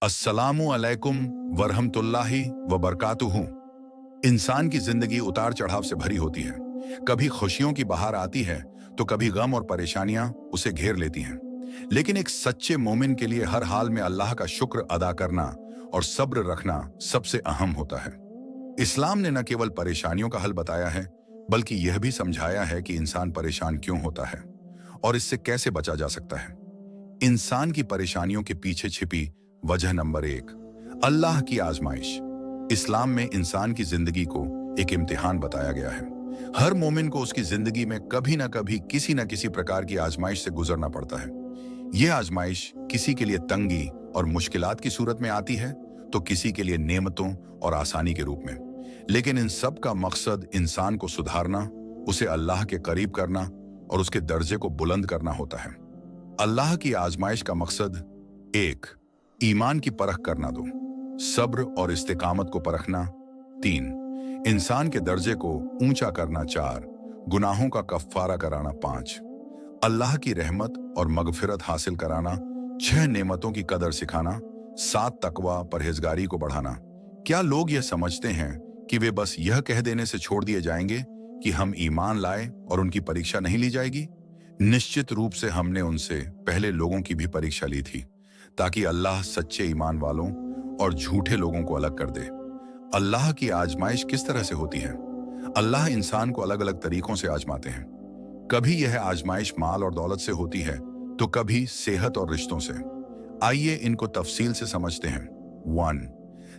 अस्सलामु अलैकुम वरहमतुल्लाहि वबरकातुहू। इंसान की जिंदगी उतार चढ़ाव से भरी होती है। कभी खुशियों की बहार आती है तो कभी गम और परेशानियां उसे घेर लेती हैं। लेकिन एक सच्चे मोमिन के लिए हर हाल में अल्लाह का शुक्र अदा करना और सब्र रखना सबसे अहम होता है। इस्लाम ने न केवल परेशानियों का हल बताया है, बल्कि यह भी समझाया है कि इंसान परेशान क्यों होता है और इससे कैसे बचा जा सकता है। इंसान की परेशानियों के पीछे छिपी वजह नंबर 1, अल्लाह की आजमाइश। इस्लाम में इंसान की जिंदगी को एक इम्तिहान बताया गया है। हर मोमिन को उसकी जिंदगी में कभी ना कभी किसी न किसी प्रकार की आजमाइश से गुजरना पड़ता है। यह आजमाइश किसी के लिए तंगी और मुश्किलात की सूरत में आती है तो किसी के लिए नेमतों और आसानी के रूप में। लेकिन इन सब का मकसद इंसान को सुधारना, उसे अल्लाह के करीब करना और उसके दर्जे को बुलंद करना होता है। अल्लाह की आजमाइश का मकसद 1, ईमान की परख करना। 2, सब्र और इस्तिकामत को परखना। 3, इंसान के दर्जे को ऊंचा करना। 4, गुनाहों का कफ्फारा कराना। 5, अल्लाह की रहमत और मगफिरत हासिल कराना। 6, नेमतों की कदर सिखाना। 7, तकवा परहेजगारी को बढ़ाना। क्या लोग यह समझते हैं कि वे बस यह कह देने से छोड़ दिए जाएंगे कि हम ईमान लाए और उनकी परीक्षा नहीं ली जाएगी? निश्चित रूप से हमने उनसे पहले लोगों की भी परीक्षा ली थी, ताकि अल्लाह सच्चे ईमान वालों और झूठे लोगों को अलग कर दे। अल्लाह की आजमाइश किस तरह से होती है? अल्लाह इंसान को अलग अलग तरीकों से आजमाते हैं। कभी यह आजमाइश माल और दौलत से होती है तो कभी सेहत और रिश्तों से। आइए इनको तफसील से समझते हैं। 1,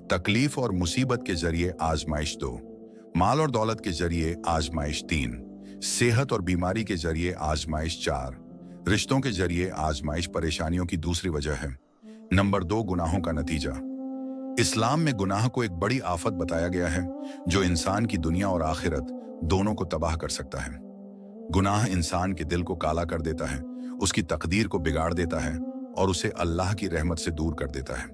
तकलीफ और मुसीबत के जरिए आजमाइश। 2, माल और दौलत के जरिए आजमाइश। 3, सेहत और बीमारी के जरिए आजमाइश। 4, रिश्तों के जरिए आजमाइश परेशानियों की दूसरी वजह है। नंबर 2, गुनाहों का नतीजा। इस्लाम में गुनाह को एक बड़ी आफत बताया गया है जो इंसान की दुनिया और आखिरत दोनों को तबाह कर सकता है। गुनाह इंसान के दिल को काला कर देता है, उसकी तकदीर को बिगाड़ देता है और उसे अल्लाह की रहमत से दूर कर देता है।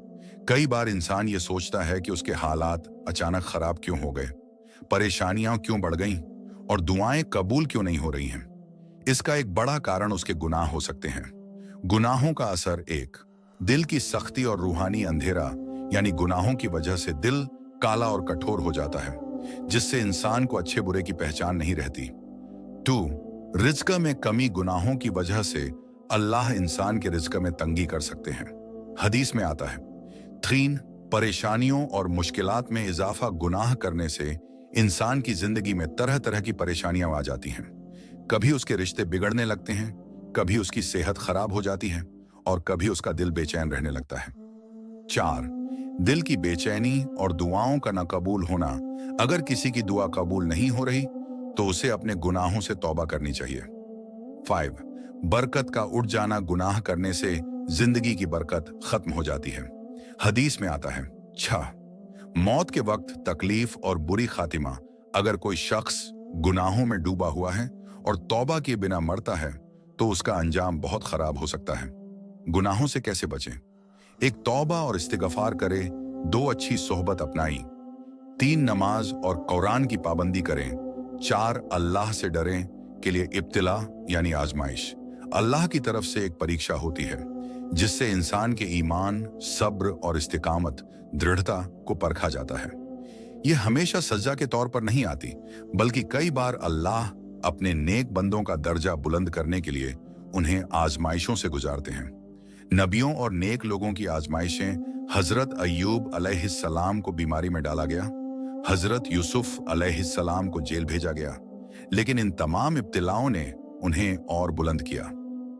कई बार इंसान ये सोचता है कि उसके हालात अचानक खराब क्यों हो गए, परेशानियां क्यों बढ़ गईं और दुआएं कबूल क्यों नहीं हो रही हैं। इसका एक बड़ा कारण उसके गुनाह हो सकते हैं। गुनाहों का असर 1, दिल की सख्ती और रूहानी अंधेरा, यानी गुनाहों की वजह से दिल काला और कठोर हो जाता है, जिससे इंसान को अच्छे बुरे की पहचान नहीं रहती। 2, रिज्क में कमी। गुनाहों की वजह से अल्लाह इंसान के रिज्क में तंगी कर सकते हैं, हदीस में आता है। 3, परेशानियों और मुश्किलात में इजाफा। गुनाह करने से इंसान की जिंदगी में तरह तरह की परेशानियां आ जाती हैं। कभी उसके रिश्ते बिगड़ने लगते हैं, कभी उसकी सेहत खराब हो जाती है और कभी उसका दिल बेचैन रहने लगता है। 4, दिल की बेचैनी और दुआओं का न कबूल होना। अगर किसी की दुआ कबूल नहीं हो रही तो उसे अपने गुनाहों से तौबा करनी चाहिए। 5, बरकत का उठ जाना। गुनाह करने से जिंदगी की बरकत खत्म हो जाती है, हदीस में आता है। 6, मौत के वक्त तकलीफ और बुरी खातिमा। अगर कोई शख्स गुनाहों में डूबा हुआ है और तौबा किए बिना मरता है तो उसका अंजाम बहुत खराब हो सकता है। गुनाहों से कैसे बचें? 1, तौबा और इस्तिगफार करे। 2, अच्छी सोहबत अपनाई। 3, नमाज और कुरान की पाबंदी करें। 4, अल्लाह से डरें के लिए इब्तिला यानी आजमाइश अल्लाह की तरफ से एक परीक्षा होती है, जिससे इंसान के ईमान, सब्र और इस्तिकामत, दृढ़ता को परखा जाता है। यह हमेशा सजा के तौर पर नहीं आती, बल्कि कई बार अल्लाह अपने नेक बंदों का दर्जा बुलंद करने के लिए उन्हें आजमाइशों से गुजारते हैं। नबियों और नेक लोगों की आजमाइशें। हजरत अय्यूब अलैहिस्सलाम को बीमारी में डाला गया, हजरत यूसुफ अलैहिस्सलाम को जेल भेजा गया, लेकिन इन तमाम इब्तिलाओं ने उन्हें और बुलंद किया।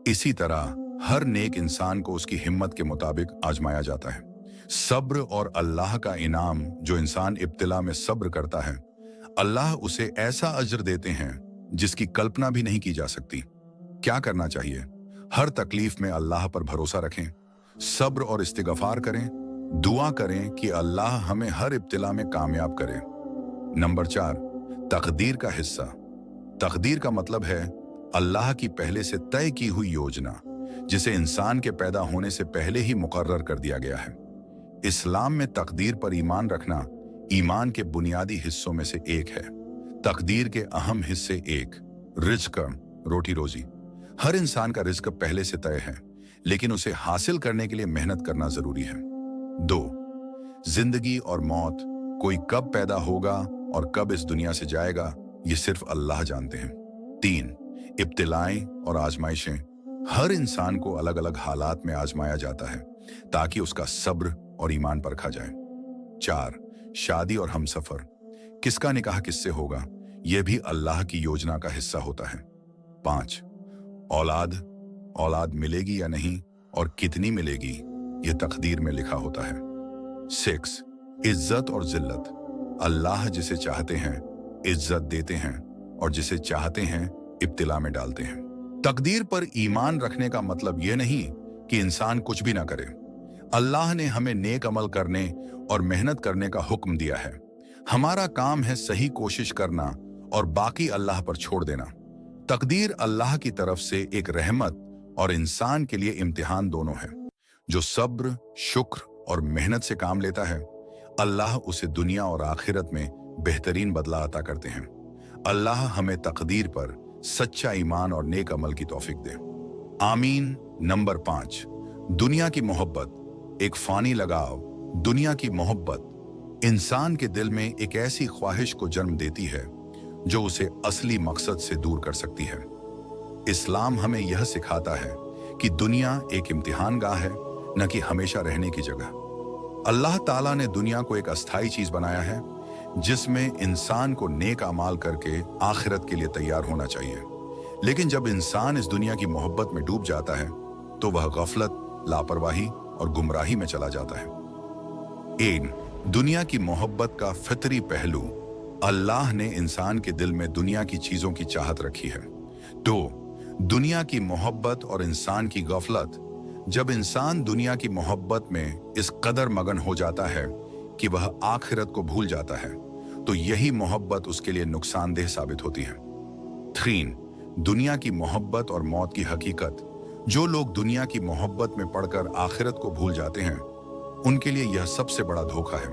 इसी तरह हर नेक इंसान को उसकी हिम्मत के मुताबिक आजमाया जाता है। सब्र और अल्लाह का इनाम। जो इंसान इब्तिला में सब्र करता है, अल्लाह उसे ऐसा अजर देते हैं जिसकी कल्पना भी नहीं की जा सकती। क्या करना चाहिए? हर तकलीफ में अल्लाह पर भरोसा रखें, सब्र और इस्तिगफार करें, दुआ करें कि अल्लाह हमें हर इब्तिला में कामयाब करे। नंबर 4, तकदीर का हिस्सा। तकदीर का मतलब है अल्लाह की पहले से तय की हुई योजना, जिसे इंसान के पैदा होने से पहले ही मुकर्रर कर दिया गया है। इस्लाम में तकदीर पर ईमान रखना ईमान के बुनियादी हिस्सों में से एक है। तकदीर के अहम हिस्से 1, रिज्क, रोटी रोजी। हर इंसान का रिज्क पहले से तय है, लेकिन उसे हासिल करने के लिए मेहनत करना जरूरी है। 2. जिंदगी और मौत, कोई कब पैदा होगा और कब इस दुनिया से जाएगा, ये सिर्फ अल्लाह जानते हैं। 3. इब्तिलाएं और आजमाइशें, हर इंसान को अलग अलग हालात में आजमाया जाता है ताकि उसका सब्र और ईमान परखा जाए। 4. शादी और हमसफर, किसका निकाह किससे होगा, यह भी अल्लाह की योजना का हिस्सा होता है। 5. औलाद मिलेगी या नहीं और कितनी मिलेगी, यह तकदीर में लिखा होता है। 6. इज्जत और जिल्लत, अल्लाह जिसे चाहते हैं इज्जत देते हैं और जिसे चाहते हैं इब्तिला में डालते हैं। तकदीर पर ईमान रखने का मतलब यह नहीं कि इंसान कुछ भी ना करे। अल्लाह ने हमें नेक अमल करने और मेहनत करने का हुक्म दिया है। हमारा काम है सही कोशिश करना और बाकी अल्लाह पर छोड़ देना। तकदीर अल्लाह की तरफ से एक रहमत और इंसान के लिए इम्तिहान दोनों है। जो सब्र, शुक्र और मेहनत से काम लेता है, अल्लाह उसे दुनिया और आखिरत में बेहतरीन बदला अता करते हैं। अल्लाह हमें तकदीर पर सच्चा ईमान और नेक अमल की तौफीक दे, आमीन। नंबर 5, दुनिया की मोहब्बत, एक फानी लगाव। दुनिया की मोहब्बत इंसान के दिल में एक ऐसी ख्वाहिश को जन्म देती है जो उसे असली मकसद से दूर कर सकती है। इस्लाम हमें यह सिखाता है कि दुनिया एक इम्तिहान गाह है, न कि हमेशा रहने की जगह। अल्लाह ताला ने दुनिया को एक अस्थाई चीज बनाया है जिसमें इंसान को नेक अमाल करके आखिरत के लिए तैयार होना चाहिए। लेकिन जब इंसान इस दुनिया की मोहब्बत में डूब जाता है तो वह गफलत, लापरवाही और गुमराही में चला जाता है। 1. दुनिया की मोहब्बत का फितरी पहलू, अल्लाह ने इंसान के दिल में दुनिया की चीजों की चाहत रखी है। 2. दुनिया की मोहब्बत और इंसान की गफलत, जब इंसान दुनिया की मोहब्बत में इस कदर मगन हो जाता है कि वह आखिरत को भूल जाता है तो यही मोहब्बत उसके लिए नुकसानदेह साबित होती है। 3. दुनिया की मोहब्बत और मौत की हकीकत, जो लोग दुनिया की मोहब्बत में पड़कर आखिरत को भूल जाते हैं उनके लिए यह सबसे बड़ा धोखा है।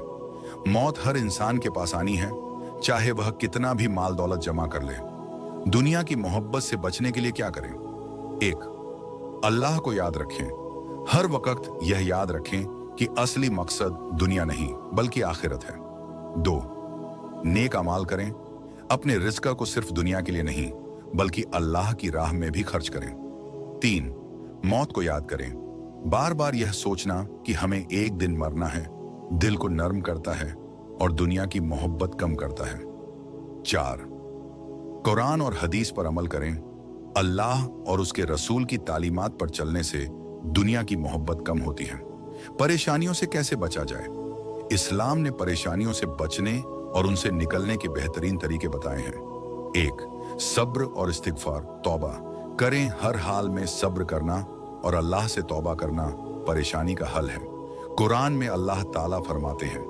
मौत हर इंसान के पास आनी है, चाहे वह कितना भी माल दौलत जमा कर ले। दुनिया की मोहब्बत से बचने के लिए क्या करें? 1. अल्लाह को याद रखें, हर वक्त यह याद रखें कि असली मकसद दुनिया नहीं बल्कि आखिरत है। 2. नेक अमाल करें, अपने रिज़्क़ को सिर्फ दुनिया के लिए नहीं बल्कि अल्लाह की राह में भी खर्च करें। 3. मौत को याद करें, बार बार यह सोचना कि हमें एक दिन मरना है दिल को नर्म करता है और दुनिया की मोहब्बत कम करता है। 4. कुरान और हदीस पर अमल करें, अल्लाह और उसके रसूल की तालीमात पर चलने से दुनिया की मोहब्बत कम होती है। परेशानियों से कैसे बचा जाए? इस्लाम ने परेशानियों से बचने और उनसे निकलने के बेहतरीन तरीके बताए हैं। 1. सब्र और इस्तिगफार, तौबा करें, हर हाल में सब्र करना और अल्लाह से तौबा करना परेशानी का हल है। कुरान में अल्लाह ताला फरमाते हैं,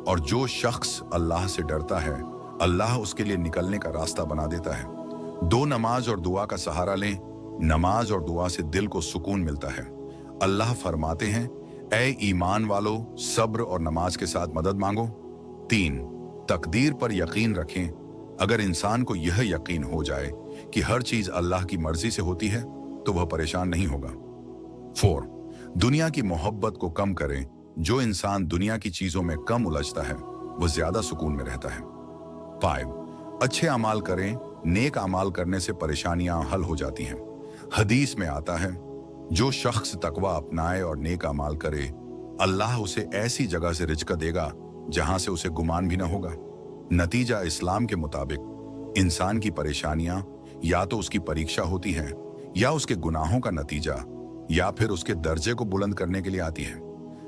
और जो शख्स अल्लाह से डरता है अल्लाह उसके लिए निकलने का रास्ता बना देता है। 2. नमाज और दुआ का सहारा लें, नमाज और दुआ से दिल को सुकून मिलता है। अल्लाह फरमाते हैं, ऐ ईमान वालो, सब्र और नमाज के साथ मदद मांगो। 3. तकदीर पर यकीन रखें, अगर इंसान को यह यकीन हो जाए कि हर चीज अल्लाह की मर्जी से होती है तो वह परेशान नहीं होगा। 4. दुनिया की मोहब्बत को कम करें, जो इंसान दुनिया की चीजों में कम उलझता है वह ज्यादा सुकून में रहता है। 5. अच्छे अमाल करें, नेक अमाल करने से परेशानियां हल हो जाती हैं। हदीस में आता है, जो शख्स तकवा अपनाए और नेक अमाल करे, अल्लाह उसे ऐसी जगह से रिज़्क़ देगा जहां से उसे गुमान भी न होगा। नतीजा इस्लाम के मुताबिक इंसान की परेशानियां या तो उसकी परीक्षा होती हैं या उसके गुनाहों का नतीजा या फिर उसके दर्जे को बुलंद करने के लिए आती है।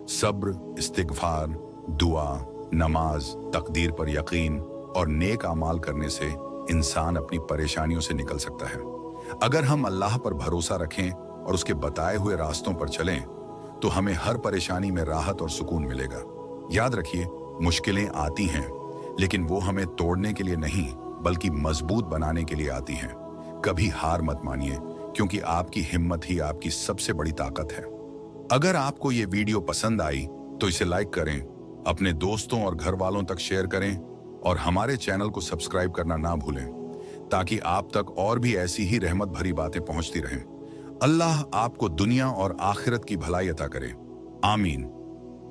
सब्र, इस्तिगफार, दुआ, नमाज, तकदीर पर यकीन और नेक अमाल करने से इंसान अपनी परेशानियों से निकल सकता है। अगर हम अल्लाह पर भरोसा रखें और उसके बताए हुए रास्तों पर चलें तो हमें हर परेशानी में राहत और सुकून मिलेगा। याद रखिए, मुश्किलें आती हैं लेकिन वो हमें तोड़ने के लिए नहीं बल्कि मजबूत बनाने के लिए आती हैं। कभी हार मत मानिए, क्योंकि आपकी हिम्मत ही आपकी सबसे बड़ी ताकत है। अगर आपको ये वीडियो पसंद आई तो इसे लाइक करें, अपने दोस्तों और घर वालों तक शेयर करें और हमारे चैनल को सब्सक्राइब करना ना भूलें ताकि आप तक और भी ऐसी ही रहमत भरी बातें पहुंचती रहें। अल्लाह आपको दुनिया और आखिरत की भलाई अता करे, आमीन।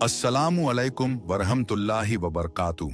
अस्सलामु अलैकुम वरहमतुल्लाहि वबरकातुहू।